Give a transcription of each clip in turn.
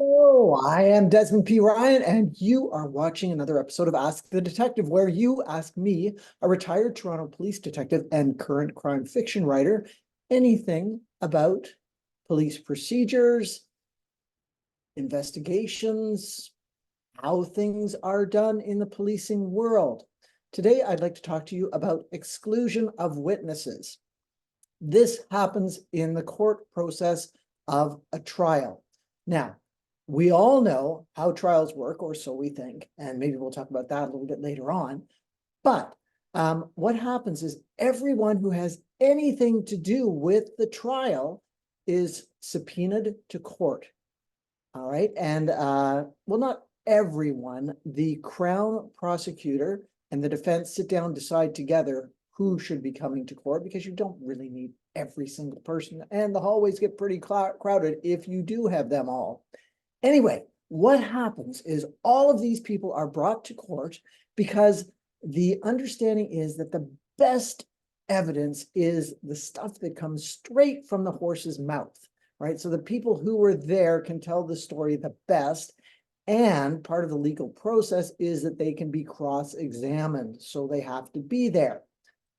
Oh, I am Desmond P. Ryan, and you are watching another episode of Ask the Detective, where you ask me, a retired Toronto police detective and current crime fiction writer, anything about police procedures, investigations, how things are done in the policing world. Today, I'd like to talk to you about exclusion of witnesses. This happens in the court process of a trial. Now, we all know how trials work, or so we think, and maybe we'll talk about that a little bit later on. But what happens is everyone who has anything to do with the trial is subpoenaed to court. All right. And well, not everyone. The Crown Prosecutor and the defense sit down, decide together who should be coming to court, because you don't really need every single person. And the hallways get pretty crowded if you do have them all. Anyway, what happens is all of these people are brought to court because the understanding is that the best evidence is the stuff that comes straight from the horse's mouth, right? So the people who were there can tell the story the best. And part of the legal process is that they can be cross-examined, so they have to be there.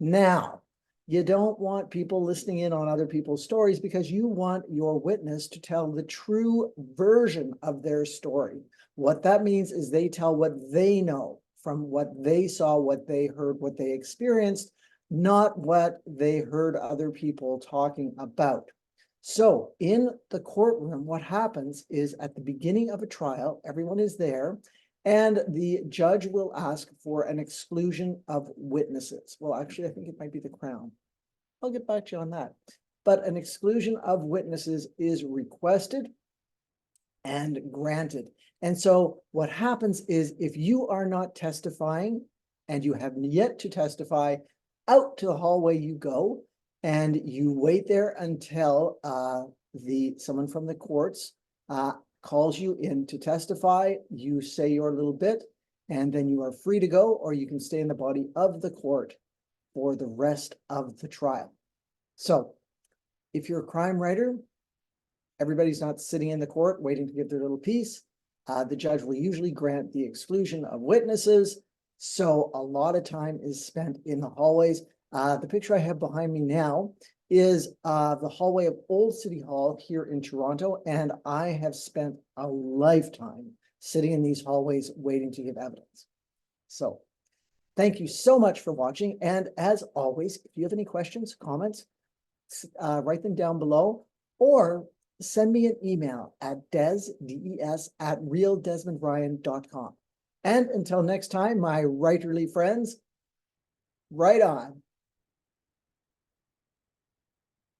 Now, you don't want people listening in on other people's stories, because you want your witness to tell the true version of their story. What that means is they tell what they know from what they saw, what they heard, what they experienced, not what they heard other people talking about. So in the courtroom, what happens is at the beginning of a trial, everyone is there, and the judge will ask for an exclusion of witnesses. Well, actually, I think it might be the Crown. I'll get back to you on that. But an exclusion of witnesses is requested and granted. And so what happens is, if you are not testifying and you have yet to testify, out to the hallway you go, and you wait there until someone from the courts calls you in to testify. You say your little bit, and then you are free to go, or you can stay in the body of the court for the rest of the trial. So if you're a crime writer, everybody's not sitting in the court waiting to give their little piece. The judge will usually grant the exclusion of witnesses. So a lot of time is spent in the hallways. The picture I have behind me now is the hallway of Old City Hall here in Toronto, and I have spent a lifetime sitting in these hallways waiting to give evidence. So thank you so much for watching, and as always, if you have any questions, comments, write them down below, or send me an email at des@realdesmondryan.com. And until next time, my writerly friends, write on.